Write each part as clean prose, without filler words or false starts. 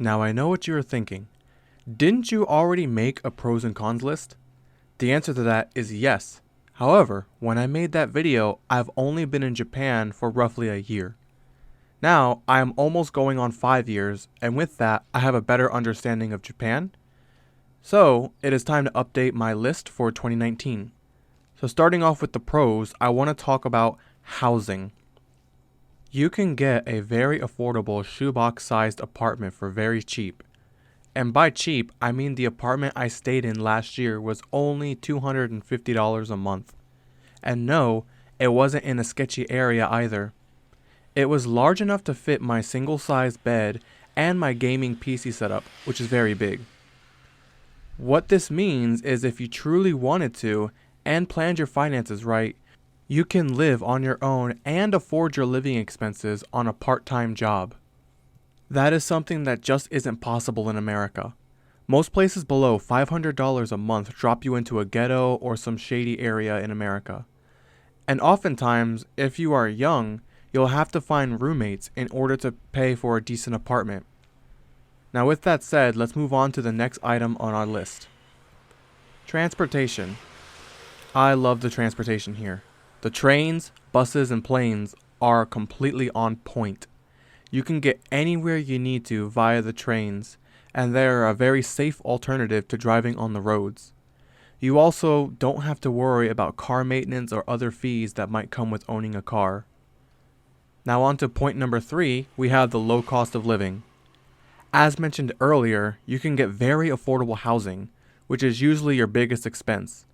Now I know what you are thinking. Didn't you already make a pros and cons list? The answer to that is yes. However, when I made that video, I've only been in Japan for roughly a year. Now, I am almost going on 5 years, and with that, I have a better understanding of Japan. So, it is time to update my list for 2019. So starting off with the pros, I want to talk about housing. You can get a very affordable shoebox-sized apartment for very cheap. And by cheap, I mean the apartment I stayed in last year was only $250 a month. And no, it wasn't in a sketchy area either. It was large enough to fit my single-sized bed and my gaming PC setup, which is very big. What this means is if you truly wanted to and planned your finances right, you can live on your own and afford your living expenses on a part-time job. That is something that just isn't possible in America. Most places below $500 a month drop you into a ghetto or some shady area in America. And oftentimes, if you are young, you'll have to find roommates in order to pay for a decent apartment. Now with that said, let's move on to the next item on our list. Transportation. I love the transportation here. The trains, buses, and planes are completely on point. You can get anywhere you need to via the trains, and they are a very safe alternative to driving on the roads. You also don't have to worry about car maintenance or other fees that might come with owning a car. Now on to point number 3, we have the low cost of living. As mentioned earlier, you can get very affordable housing, which is usually your biggest expense.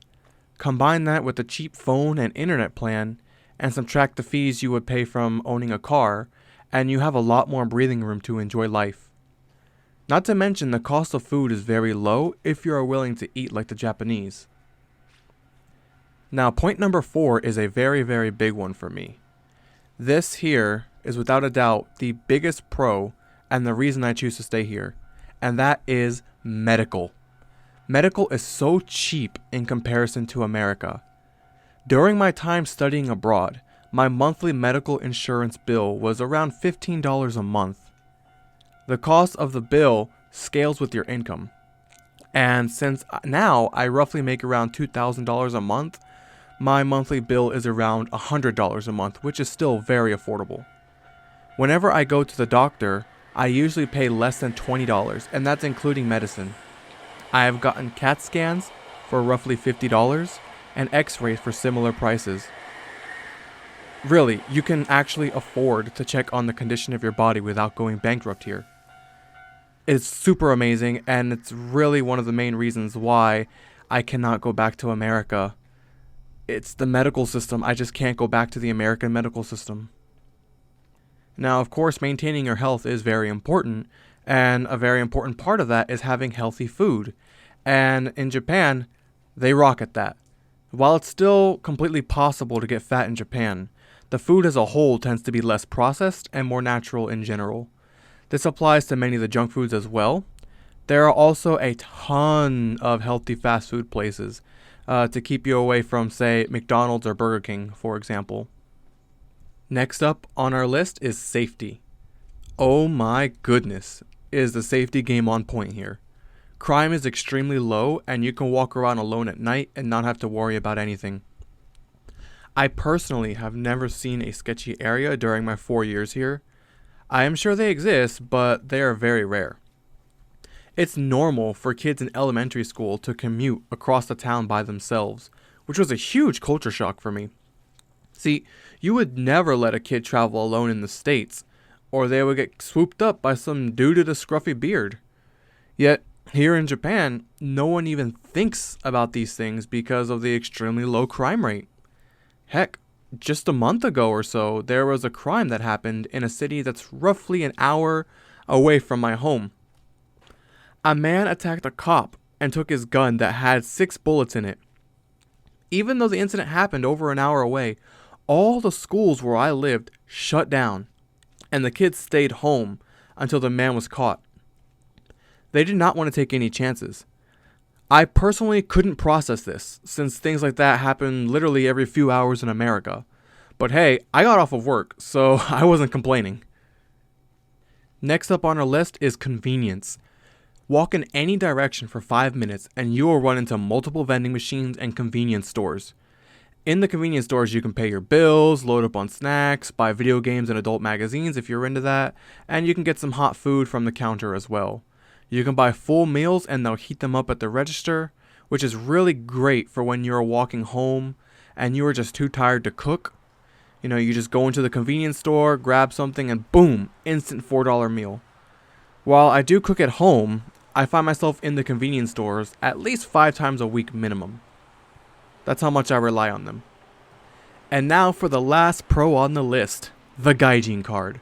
Combine that with a cheap phone and internet plan, and subtract the fees you would pay from owning a car, and you have a lot more breathing room to enjoy life. Not to mention the cost of food is very low if you are willing to eat like the Japanese. Now point number 4 is a very big one for me. This here is without a doubt the biggest pro and the reason I choose to stay here, and that is medical. Medical is so cheap in comparison to America. During my time studying abroad, my monthly medical insurance bill was around $15 a month. The cost of the bill scales with your income. And since now I roughly make around $2,000 a month, my monthly bill is around $100 a month, which is still very affordable. Whenever I go to the doctor, I usually pay less than $20, and that's including medicine. I have gotten CAT scans for roughly $50 and x-rays for similar prices. Really, you can actually afford to check on the condition of your body without going bankrupt here. It's super amazing, and it's really one of the main reasons why I cannot go back to America. It's the medical system. I just can't go back to the American medical system. Now, of course, maintaining your health is very important, and a very important part of that is having healthy food. And in Japan, they rock at that. While it's still completely possible to get fat in Japan, the food as a whole tends to be less processed and more natural in general. This applies to many of the junk foods as well. There are also a ton of healthy fast food places to keep you away from, say, McDonald's or Burger King, for example. Next up on our list is safety. Oh my goodness, is the safety game on point here. Crime is extremely low, and you can walk around alone at night and not have to worry about anything. I personally have never seen a sketchy area during my 4 years here. I am sure they exist, but they are very rare. It's normal for kids in elementary school to commute across the town by themselves, which was a huge culture shock for me. See, you would never let a kid travel alone in the States, or they would get swooped up by some dude with a scruffy beard. Yet, here in Japan, no one even thinks about these things because of the extremely low crime rate. Heck, just a month ago or so, there was a crime that happened in a city that's roughly an hour away from my home. A man attacked a cop and took his gun that had 6 bullets in it. Even though the incident happened over an hour away, all the schools where I lived shut down, and the kids stayed home until the man was caught. They did not want to take any chances. I personally couldn't process this, since things like that happen literally every few hours in America. But hey, I got off of work, so I wasn't complaining. Next up on our list is convenience. Walk in any direction for 5 minutes and you will run into multiple vending machines and convenience stores. In the convenience stores, you can pay your bills, load up on snacks, buy video games and adult magazines if you're into that, and you can get some hot food from the counter as well. You can buy full meals and they'll heat them up at the register, which is really great for when you're walking home and you are just too tired to cook. You just go into the convenience store, grab something, and boom, instant $4 meal. While I do cook at home, I find myself in the convenience stores at least 5 times a week minimum. That's how much I rely on them. And now for the last pro on the list, the Gaijin Card.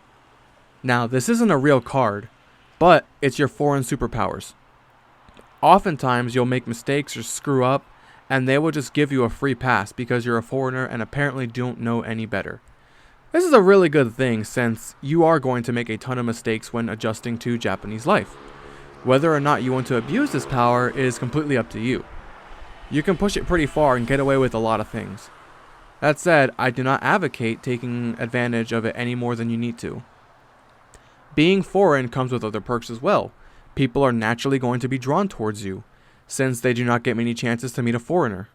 Now, this isn't a real card, but it's your foreign superpowers. Oftentimes, you'll make mistakes or screw up, and they will just give you a free pass because you're a foreigner and apparently don't know any better. This is a really good thing since you are going to make a ton of mistakes when adjusting to Japanese life. Whether or not you want to abuse this power is completely up to you. You can push it pretty far and get away with a lot of things. That said, I do not advocate taking advantage of it any more than you need to. Being foreign comes with other perks as well. People are naturally going to be drawn towards you, since they do not get many chances to meet a foreigner.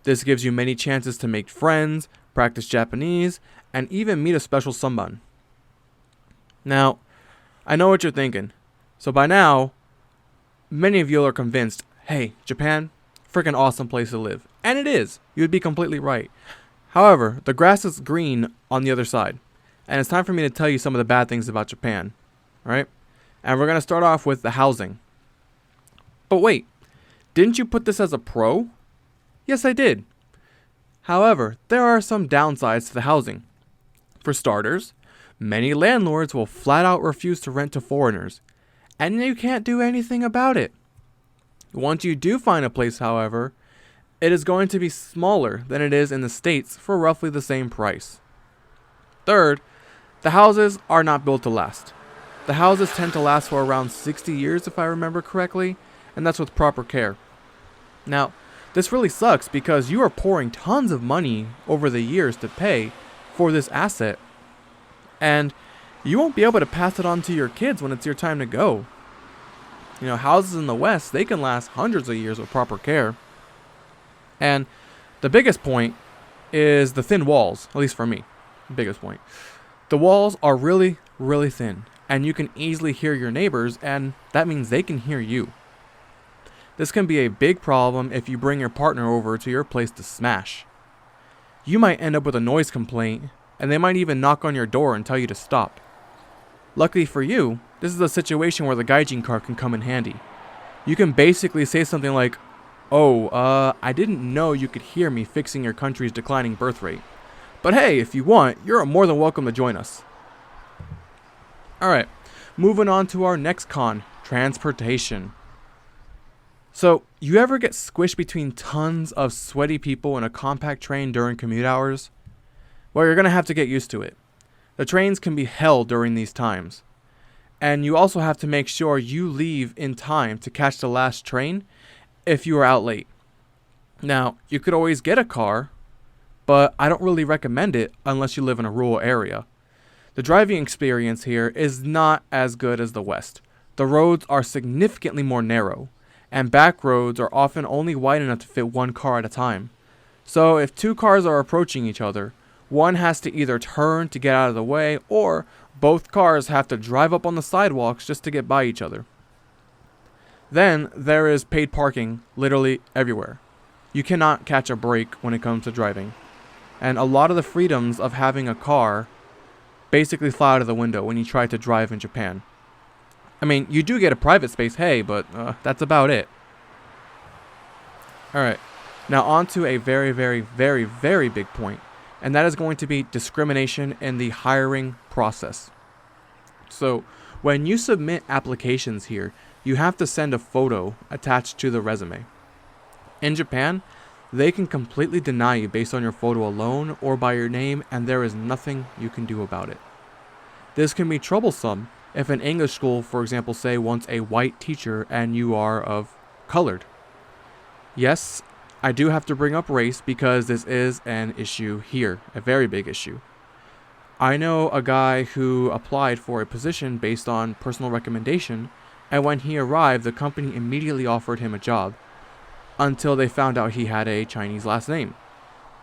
This gives you many chances to make friends, practice Japanese, and even meet a special someone. Now, I know what you're thinking. So by now, many of you are convinced, hey, Japan, freaking awesome place to live. And it is. You would be completely right. However, the grass is green on the other side. And it's time for me to tell you some of the bad things about Japan. Alright? And we're going to start off with the housing. But wait, didn't you put this as a pro? Yes, I did. However, there are some downsides to the housing. For starters, many landlords will flat out refuse to rent to foreigners. And you can't do anything about it. Once you do find a place, however, it is going to be smaller than it is in the States for roughly the same price. Third, the houses are not built to last. The houses tend to last for around 60 years if I remember correctly, and that's with proper care. Now, this really sucks because you are pouring tons of money over the years to pay for this asset, and you won't be able to pass it on to your kids when it's your time to go. Houses in the West, they can last hundreds of years with proper care. And the biggest point is the thin walls, at least for me. Biggest point. The walls are really, really thin, and you can easily hear your neighbors, and that means they can hear you. This can be a big problem if you bring your partner over to your place to smash. You might end up with a noise complaint, and they might even knock on your door and tell you to stop. Luckily for you, this is a situation where the Gaijin card can come in handy. You can basically say something like, I didn't know you could hear me fixing your country's declining birth rate. But hey, if you want, you're more than welcome to join us. Alright, moving on to our next con, transportation. So, you ever get squished between tons of sweaty people in a compact train during commute hours? Well, you're going to have to get used to it. The trains can be hell during these times. And you also have to make sure you leave in time to catch the last train if you are out late. Now, you could always get a car, but I don't really recommend it unless you live in a rural area. The driving experience here is not as good as the West. The roads are significantly more narrow, and back roads are often only wide enough to fit one car at a time. So if 2 cars are approaching each other, one has to either turn to get out of the way, or both cars have to drive up on the sidewalks just to get by each other. Then there is paid parking literally everywhere. You cannot catch a break when it comes to driving. And a lot of the freedoms of having a car basically fly out of the window when you try to drive in Japan. I mean, you do get a private space, hey, but that's about it. Alright, now on to a very, very, very, very big point. And that is going to be discrimination in the hiring process. So, when you submit applications here, you have to send a photo attached to the resume. In Japan, they can completely deny you based on your photo alone or by your name, and there is nothing you can do about it. This can be troublesome if an English school, for example, say wants a white teacher and you are of colored. Yes, I do have to bring up race because this is an issue here, a very big issue. I know a guy who applied for a position based on personal recommendation, and when he arrived, the company immediately offered him a job, until they found out he had a Chinese last name.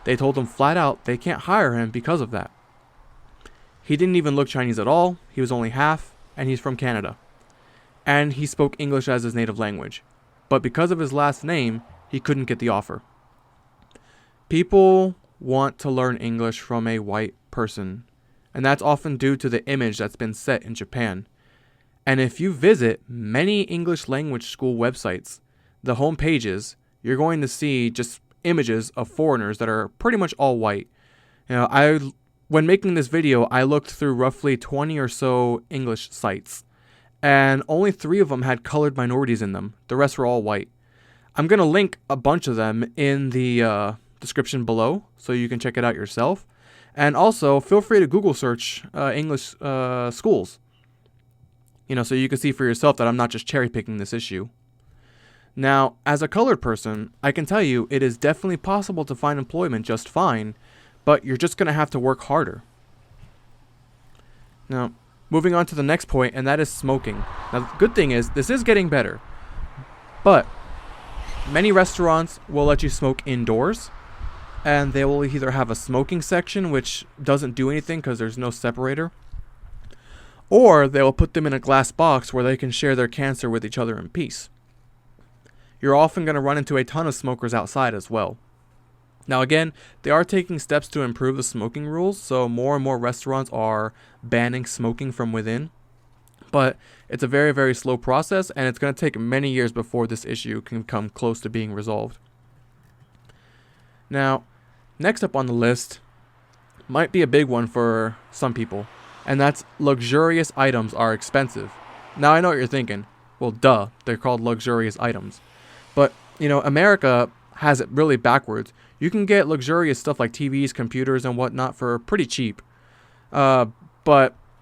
They told him flat out they can't hire him because of that. He didn't even look Chinese at all, he was only half, and he's from Canada. And he spoke English as his native language. But because of his last name, he couldn't get the offer. People want to learn English from a white person, and that's often due to the image that's been set in Japan. And if you visit many English language school websites, the home pages, you're going to see just images of foreigners that are pretty much all white. When making this video, I looked through roughly 20 or so English sites, and only 3 of them had colored minorities in them. The rest were all white. I'm going to link a bunch of them in the description below, so you can check it out yourself. And also, feel free to Google search English schools, so you can see for yourself that I'm not just cherry picking this issue. Now, as a colored person, I can tell you it is definitely possible to find employment just fine, but you're just going to have to work harder. Now, moving on to the next point, and that is smoking. Now, the good thing is, this is getting better, but many restaurants will let you smoke indoors, and they will either have a smoking section, which doesn't do anything because there's no separator, or they will put them in a glass box where they can share their cancer with each other in peace. You're often going to run into a ton of smokers outside as well. Now again, they are taking steps to improve the smoking rules, so more and more restaurants are banning smoking from within. But it's a very, very slow process, and it's going to take many years before this issue can come close to being resolved. Now, next up on the list might be a big one for some people, and that's luxurious items are expensive. Now I know what you're thinking. Well, duh, they're called luxurious items. But, America has it really backwards. You can get luxurious stuff like TVs, computers, and whatnot for pretty cheap. But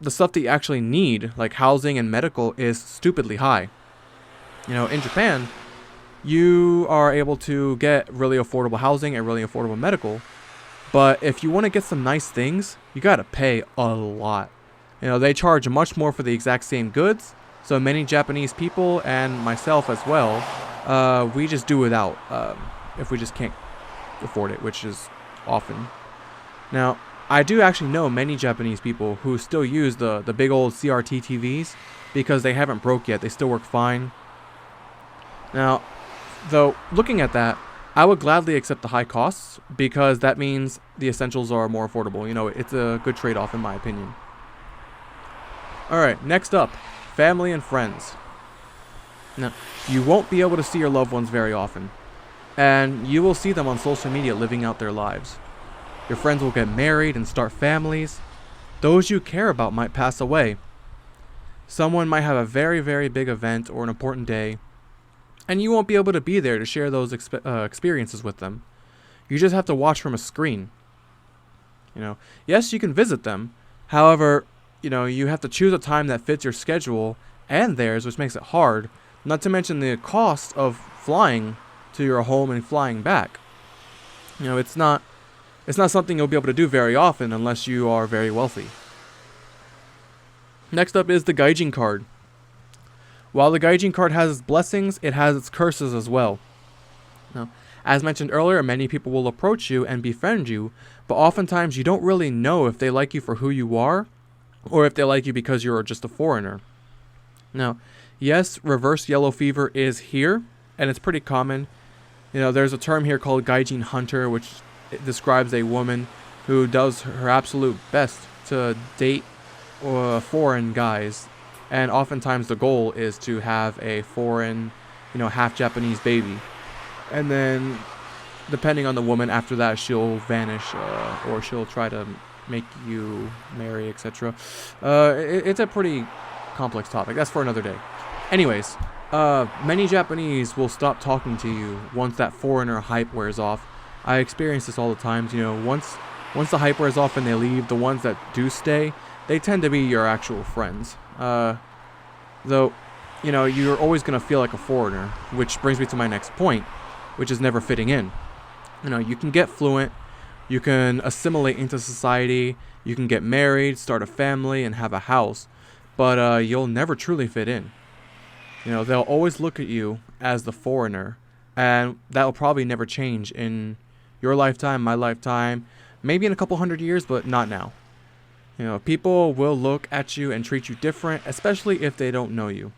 the stuff that you actually need, like housing and medical, is stupidly high. In Japan, you are able to get really affordable housing and really affordable medical. But if you want to get some nice things, you gotta pay a lot. They charge much more for the exact same goods. So many Japanese people, and myself as well, we just do without if we just can't afford it, which is often. Now, I do actually know many Japanese people who still use the big old CRT TVs because they haven't broke yet. They still work fine. Now, though, looking at that, I would gladly accept the high costs because that means the essentials are more affordable. It's a good trade-off in my opinion. Alright, next up, family and friends. Now, you won't be able to see your loved ones very often, and you will see them on social media living out their lives. Your friends will get married and start families. Those you care about might pass away. Someone might have a very, very big event or an important day, and you won't be able to be there to share those experiences with them. You just have to watch from a screen. Yes, you can visit them. However, you have to choose a time that fits your schedule and theirs, which makes it hard. Not to mention the cost of flying to your home and flying back. It's not something you'll be able to do very often unless you are very wealthy. Next up is the Gaijin Card. While the Gaijin Card has its blessings, it has its curses as well. Now, as mentioned earlier, many people will approach you and befriend you, but oftentimes you don't really know if they like you for who you are, or if they like you because you're just a foreigner. Now, yes, reverse yellow fever is here, and it's pretty common. There's a term here called Gaijin Hunter, which describes a woman who does her absolute best to date foreign guys, and oftentimes the goal is to have a foreign, half Japanese baby. And then, depending on the woman, after that she'll vanish, or she'll try to make you marry, etc. It's a pretty complex topic. That's for another day. Anyways, many Japanese will stop talking to you once that foreigner hype wears off. I experience this all the time. Once the hype wears off and they leave, the ones that do stay, they tend to be your actual friends. Though, you're always going to feel like a foreigner, which brings me to my next point, which is never fitting in. You can get fluent, You can assimilate into society, you can get married, start a family, and have a house, but you'll never truly fit in. They'll always look at you as the foreigner, and that will probably never change in your lifetime, my lifetime, maybe in a couple hundred years, but not now. People will look at you and treat you different, especially if they don't know you.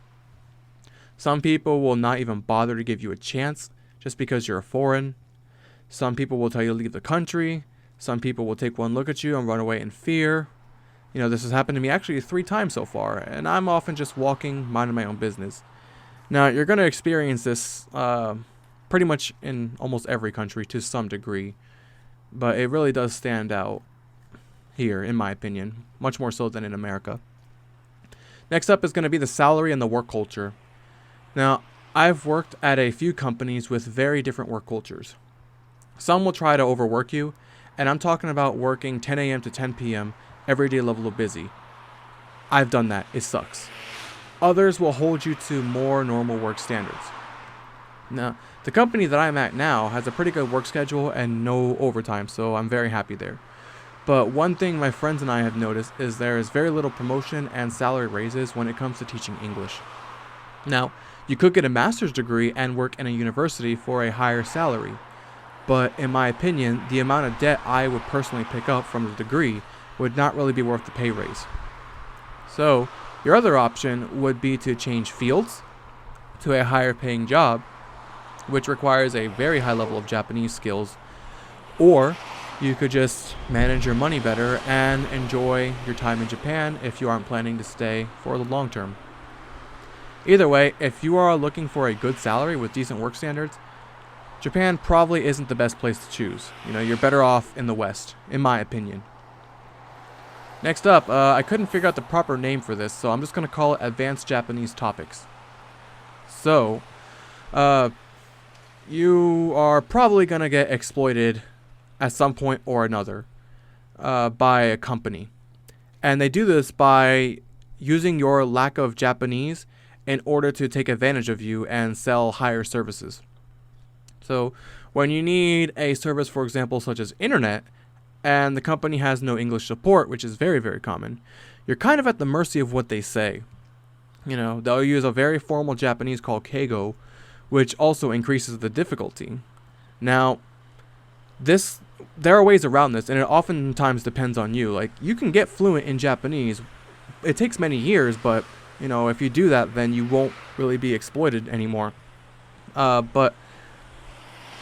Some people will not even bother to give you a chance just because you're foreign. Some people will tell you to leave the country. Some people will take one look at you and run away in fear. This has happened to me actually 3 times so far, and I'm often just walking, minding my own business. Now, you're going to experience this pretty much in almost every country to some degree, but it really does stand out here, in my opinion, much more so than in America. Next up is going to be the salary and the work culture. Now, I've worked at a few companies with very different work cultures. Some will try to overwork you, and I'm talking about working 10 a.m. to 10 p.m. every day level of busy. I've done that. It sucks. Others will hold you to more normal work standards. Now, the company that I'm at now has a pretty good work schedule and no overtime, so I'm very happy there. But one thing my friends and I have noticed is there is very little promotion and salary raises when it comes to teaching English. Now, you could get a master's degree and work in a university for a higher salary, but in my opinion, the amount of debt I would personally pick up from the degree would not really be worth the pay raise. So, your other option would be to change fields to a higher paying job, which requires a very high level of Japanese skills, or you could just manage your money better and enjoy your time in Japan if you aren't planning to stay for the long term. Either way, if you are looking for a good salary with decent work standards, Japan probably isn't the best place to choose. You're better off in the West, in my opinion. Next up, I couldn't figure out the proper name for this, so I'm just going to call it Advanced Japanese Topics. So, you are probably going to get exploited at some point or another by a company. And they do this by using your lack of Japanese in order to take advantage of you and sell higher services. So when you need a service, for example, such as internet, and the company has no English support, which is very, very common, you're kind of at the mercy of what they say. They'll use a very formal Japanese called keigo, which also increases the difficulty. Now, there are ways around this, and it oftentimes depends on you. Like, you can get fluent in Japanese. It takes many years, but, if you do that, then you won't really be exploited anymore. But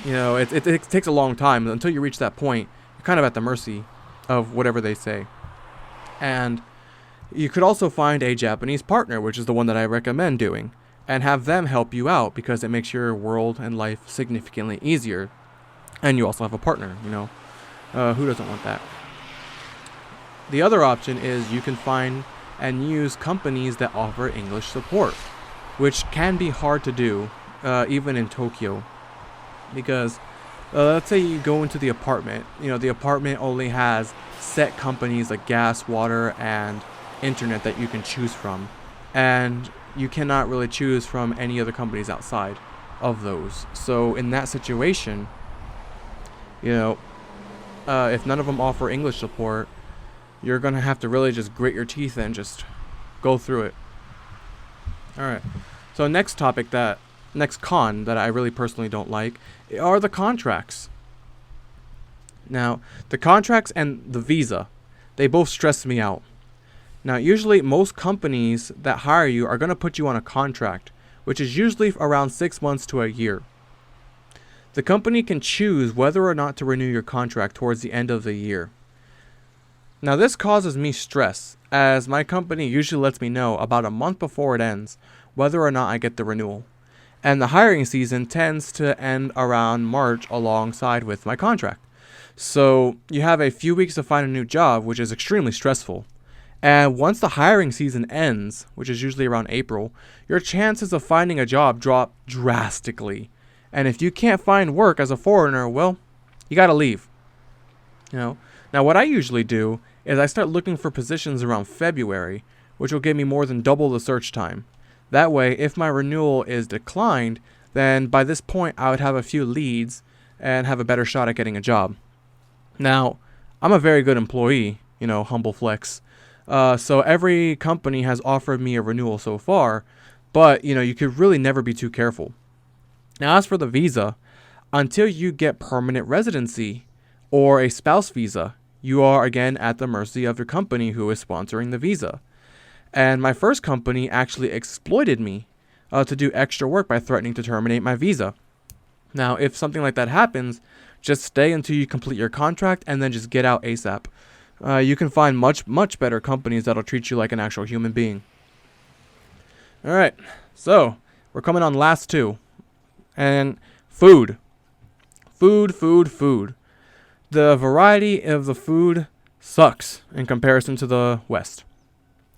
it takes a long time. Until you reach that point, you're kind of at the mercy of whatever they say. And you could also find a Japanese partner, which is the one that I recommend doing, and have them help you out because it makes your world and life significantly easier. And you also have a partner, who doesn't want that? The other option is you can find and use companies that offer English support, which can be hard to do, even in Tokyo. Because let's say you go into the apartment, the apartment only has set companies like gas, water, and internet that you can choose from. And you cannot really choose from any other companies outside of those. So in that situation, if none of them offer English support, you're going to have to really just grit your teeth and just go through it. Alright, so next con that I really personally don't like are the contracts. Now, the contracts and the visa, they both stress me out. Now, usually most companies that hire you are going to put you on a contract, which is usually around 6 months to a year. The company can choose whether or not to renew your contract towards the end of the year. Now, this causes me stress, as my company usually lets me know about a month before it ends whether or not I get the renewal. And the hiring season tends to end around March alongside with my contract. So you have a few weeks to find a new job, which is extremely stressful. And once the hiring season ends, which is usually around April, your chances of finding a job drop drastically. And if you can't find work as a foreigner, well, you gotta leave. Now what I usually do is I start looking for positions around February, which will give me more than double the search time. That way, if my renewal is declined, then by this point I would have a few leads and have a better shot at getting a job. Now, I'm a very good employee, humble flex. So every company has offered me a renewal so far, but you could really never be too careful. Now, as for the visa, until you get permanent residency or a spouse visa, you are again at the mercy of your company who is sponsoring the visa. And my first company actually exploited me to do extra work by threatening to terminate my visa. Now, if something like that happens, just stay until you complete your contract and then just get out ASAP. You can find much better companies that'll treat you like an actual human being. Alright, so we're coming on last two. And food. Food. The variety of the food sucks in comparison to the West.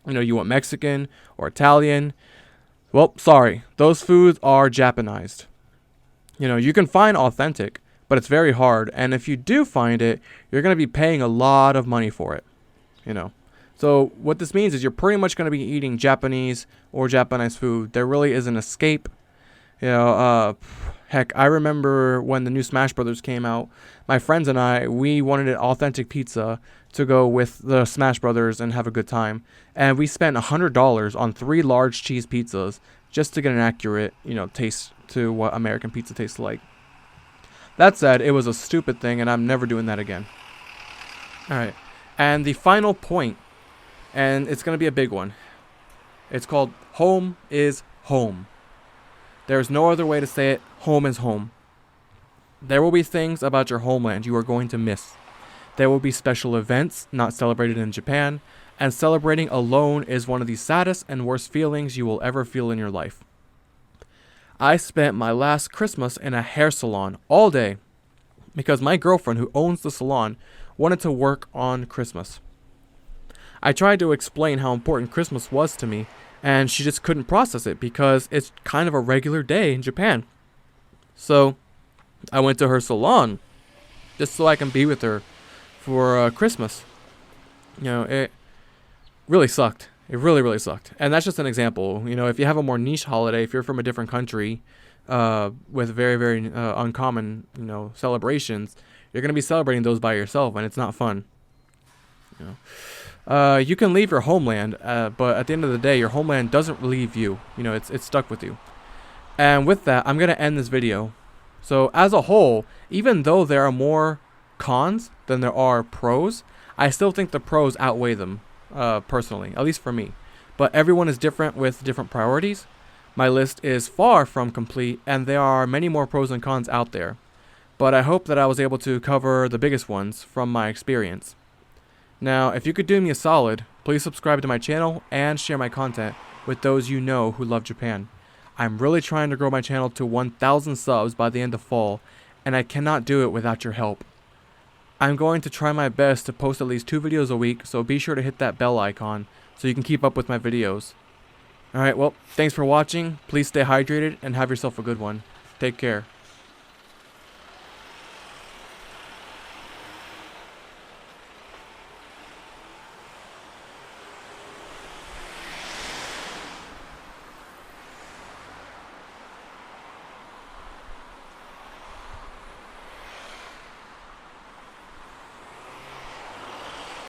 You want Mexican or Italian. Well, sorry. Those foods are Japanized. You can find authentic, but it's very hard. And if you do find it, you're going to be paying a lot of money for it. So what this means is you're pretty much going to be eating Japanese or Japanese food. There really is an escape. Heck, I remember when the new Smash Brothers came out, my friends and I, we wanted an authentic pizza to go with the Smash Brothers and have a good time. And we spent $100 on 3 large cheese pizzas just to get an accurate, taste to what American pizza tastes like. That said, it was a stupid thing and I'm never doing that again. Alright, and the final point, and it's going to be a big one. It's called home is home. There's no other way to say it. Home is home. There will be things about your homeland you are going to miss. There will be special events not celebrated in Japan, and celebrating alone is one of the saddest and worst feelings you will ever feel in your life. I spent my last Christmas in a hair salon all day because my girlfriend, who owns the salon, wanted to work on Christmas. I tried to explain how important Christmas was to me, and she just couldn't process it because it's kind of a regular day in Japan. So I went to her salon just so I can be with her for Christmas. It really sucked. It really sucked. And that's just an example. If you have a more niche holiday, if you're from a different country with very uncommon, celebrations, you're going to be celebrating those by yourself, and it's not fun. You can leave your homeland, but at the end of the day, your homeland doesn't leave you. It's stuck with you. And with that, I'm going to end this video. So as a whole, even though there are more cons than there are pros, I still think the pros outweigh them, personally, at least for me. But everyone is different with different priorities. My list is far from complete, and there are many more pros and cons out there. But I hope that I was able to cover the biggest ones from my experience. Now, if you could do me a solid, please subscribe to my channel and share my content with those you know who love Japan. I'm really trying to grow my channel to 1,000 subs by the end of fall, and I cannot do it without your help. I'm going to try my best to post at least 2 videos a week, so be sure to hit that bell icon so you can keep up with my videos. Alright, well, thanks for watching. Please stay hydrated and have yourself a good one. Take care.